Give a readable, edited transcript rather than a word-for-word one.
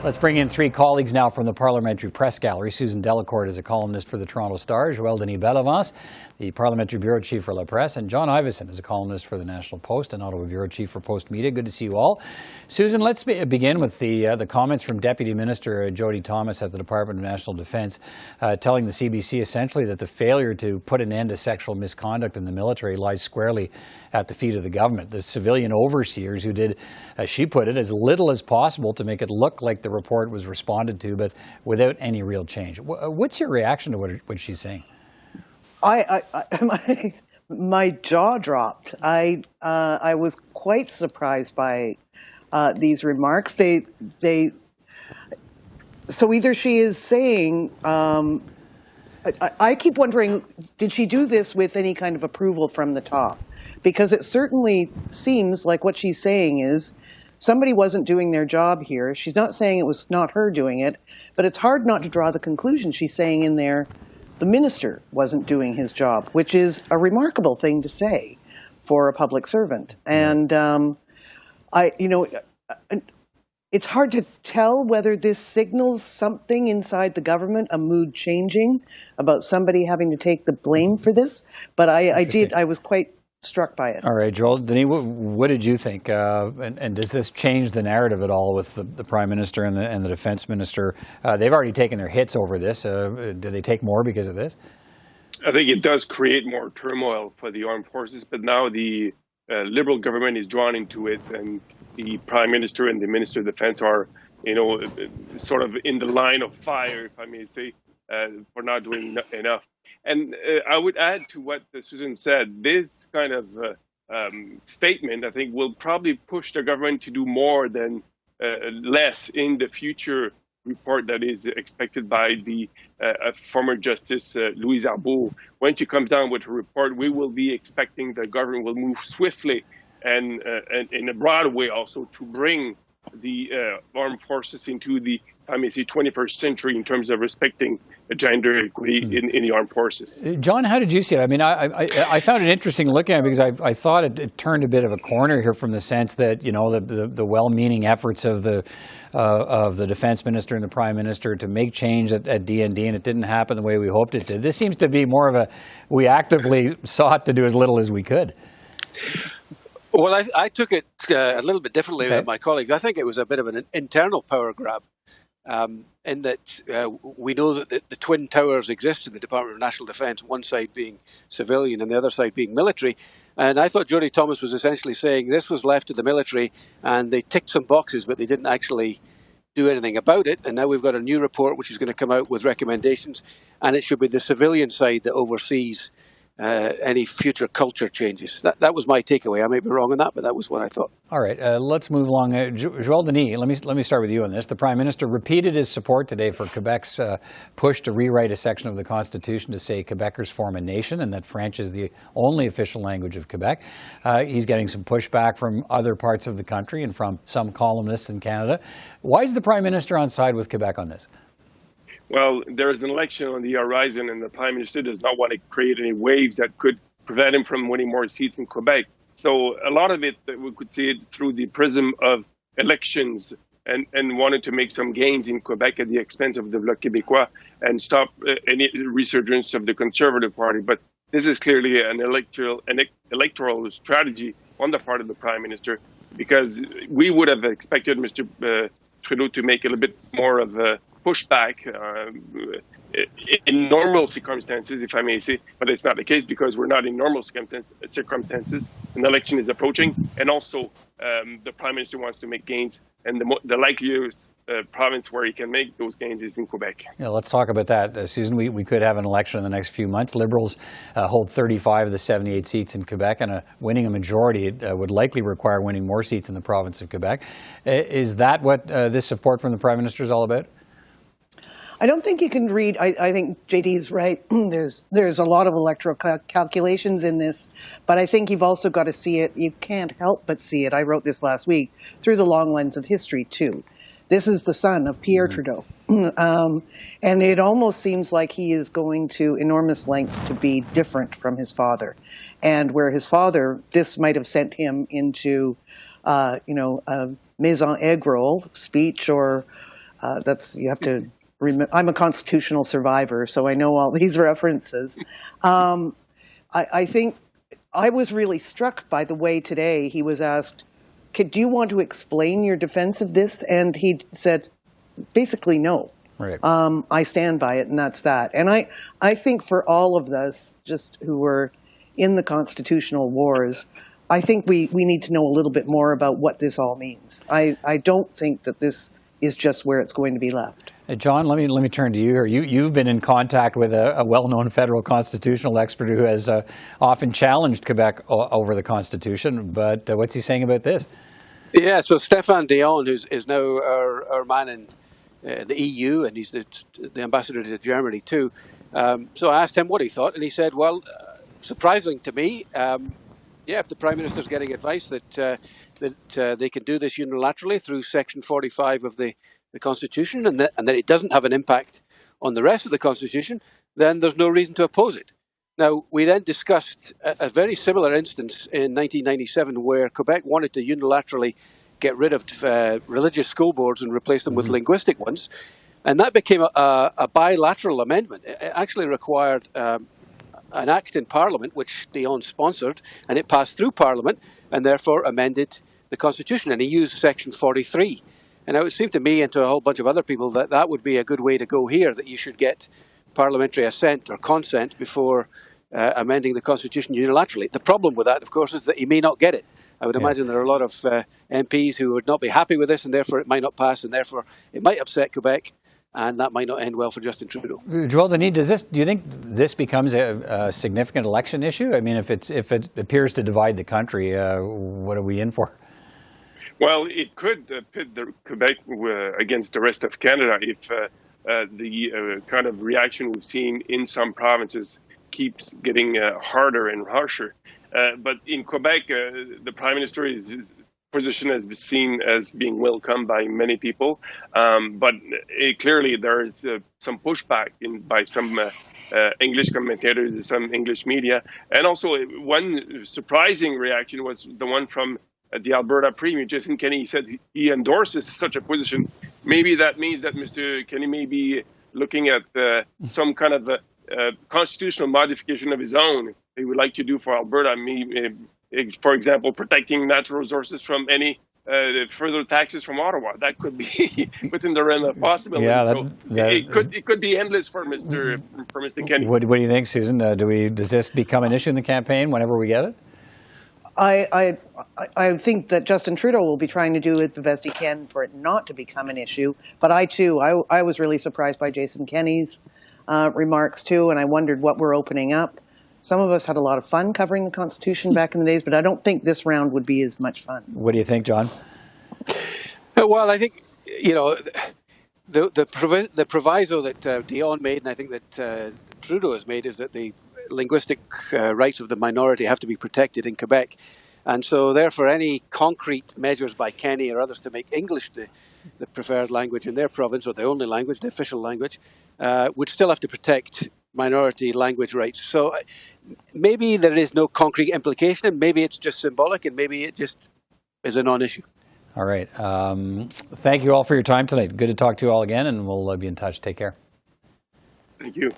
Let's bring in three colleagues now from the Parliamentary Press Gallery. Susan Delacourt is a columnist for the Toronto Star, Joël-Denis Bellavance, the Parliamentary Bureau Chief for La Presse, and John Ivison is a columnist for the National Post and Ottawa Bureau Chief for Post Media. Good to see you all. Susan, let's begin with the comments from Deputy Minister Jody Thomas at the Department of National Defence, telling the CBC essentially that the failure to put an end to sexual misconduct in the military lies squarely at the feet of the government. The civilian overseers who did, as she put it, as little as possible to make it look like the report was responded to, but without any real change. What's your reaction to what she's saying? My jaw dropped. I was quite surprised by these remarks. So either she is saying, I keep wondering, did she do this with any kind of approval from the top? Because it certainly seems like what she's saying is somebody wasn't doing their job here. She's not saying it was not her doing it, but it's hard not to draw the conclusion she's saying in there the minister wasn't doing his job, which is a remarkable thing to say for a public servant. And it's hard to tell whether this signals something inside the government, a mood changing about somebody having to take the blame for this. But I was quite struck by it. All right, Joël-Denis, what did you think? And does this change the narrative at all with the Prime Minister and the Defence Minister? They've already taken their hits over this. Do they take more because of this? I think it does create more turmoil for the armed forces, but now the Liberal government is drawn into it, and the Prime Minister and the Minister of Defence are, sort of in the line of fire, if I may say, for not doing enough. And I would add to what Susan said, this kind of statement, I think, will probably push the government to do more than less in the future report that is expected by the former Justice Louise Arbour. When she comes down with her report, we will be expecting the government will move swiftly and in a broad way also to bring the armed forces into the, I may say, 21st century in terms of respecting gender equity in the armed forces. John, how did you see it? I mean, I found it interesting looking at it because I thought it turned a bit of a corner here from the sense that, the well-meaning efforts of the Defence Minister and the Prime Minister to make change at DND, and it didn't happen the way we hoped it did. This seems to be more of we actively sought to do as little as we could. Well, I took it a little bit differently than my colleagues. I think it was a bit of an internal power grab, in that we know that the twin towers exist in the Department of National Defence, one side being civilian and the other side being military. And I thought Jody Thomas was essentially saying this was left to the military and they ticked some boxes, but they didn't actually do anything about it. And now we've got a new report which is going to come out with recommendations, and it should be the civilian side that oversees any future culture changes. That was my takeaway. I may be wrong on that, but that was what I thought. All right, let's move along. Joël-Denis, let me start with you on this. The Prime Minister repeated his support today for Quebec's push to rewrite a section of the Constitution to say Quebecers form a nation and that French is the only official language of Quebec. He's getting some pushback from other parts of the country and from some columnists in Canada. Why is the Prime Minister on side with Quebec on this? Well, there is an election on the horizon, and the Prime Minister does not want to create any waves that could prevent him from winning more seats in Quebec. So a lot of it, we could see it through the prism of elections and wanted to make some gains in Quebec at the expense of the Bloc Québécois and stop any resurgence of the Conservative Party. But this is clearly an electoral strategy on the part of the Prime Minister, because we would have expected Mr. Trudeau to make a little bit more of a pushback in normal circumstances, if I may say, but it's not the case because we're not in normal circumstances. An election is approaching, and also the Prime Minister wants to make gains, and the likeliest province where he can make those gains is in Quebec. Yeah, let's talk about that. Susan, we could have an election in the next few months. Liberals hold 35 of the 78 seats in Quebec, and winning a majority would likely require winning more seats in the province of Quebec. Is that what this support from the Prime Minister is all about? I don't think you can read, I think JD is right. There's a lot of electoral calculations in this, but I think you've also got to see it, you can't help but see it, I wrote this last week, through the long lens of history too. This is the son of Pierre Trudeau. And it almost seems like he is going to enormous lengths to be different from his father. And where his father, this might have sent him into, a maison aigreur speech or you have to remember. I'm a constitutional survivor, so I know all these references. I think I was really struck by the way today he was asked, do you want to explain your defense of this? And he said, basically, no. Right. I stand by it, and that's that. And I think for all of us, just who were in the constitutional wars, I think we need to know a little bit more about what this all means. I don't think that this is just where it's going to be left. John, let me turn to you here. You've been in contact with a well-known federal constitutional expert who has often challenged Quebec over the Constitution, but what's he saying about this? Yeah, so Stéphane Dion, who is now our man in the EU, and he's the ambassador to Germany too. So I asked him what he thought, and he said, well, surprising to me, if the Prime Minister's getting advice that they can do this unilaterally through Section 45 of the Constitution, and that it doesn't have an impact on the rest of the Constitution, then there's no reason to oppose it. Now, we then discussed a very similar instance in 1997 where Quebec wanted to unilaterally get rid of religious school boards and replace them with linguistic ones. And that became a bilateral amendment. It actually required an act in Parliament, which Dion sponsored, and it passed through Parliament and therefore amended the Constitution. And he used Section 43. And it would seem to me and to a whole bunch of other people that that would be a good way to go here, that you should get parliamentary assent or consent before amending the Constitution unilaterally. The problem with that, of course, is that you may not get it. I would imagine there are a lot of MPs who would not be happy with this, and therefore it might not pass, and therefore it might upset Quebec, and that might not end well for Justin Trudeau. Joël-Denis, do you think this becomes a significant election issue? I mean, if it appears to divide the country, what are we in for? Well, it could pit Quebec against the rest of Canada if the kind of reaction we've seen in some provinces keeps getting harder and harsher. But in Quebec, the Prime Minister's position has been seen as being welcomed by many people. But clearly there is some pushback by some English commentators, some English media. And also one surprising reaction was the one from the Alberta Premier, Jason Kenney. He said he endorses such a position. Maybe that means that Mr. Kenney may be looking at some kind of constitutional modification of his own he would like to do for Alberta. For example, protecting natural resources from any further taxes from Ottawa. That could be within the realm of possibility. Yeah, it could be endless for Mr. Kenney. What do you think, Susan? Does this become an issue in the campaign whenever we get it? I think that Justin Trudeau will be trying to do the best he can for it not to become an issue. But I was really surprised by Jason Kenney's remarks too, and I wondered what we're opening up. Some of us had a lot of fun covering the Constitution back in the days, but I don't think this round would be as much fun. What do you think, John? Well, I think, the proviso that Dion made, and I think that Trudeau has made, is that the linguistic rights of the minority have to be protected in Quebec. And so therefore any concrete measures by Kenney or others to make English the preferred language in their province, or the only language, the official language, would still have to protect minority language rights. So maybe there is no concrete implication, and maybe it's just symbolic, and maybe it just is a non-issue. All right. Thank you all for your time tonight. Good to talk to you all again, and we'll be in touch. Take care. Thank you.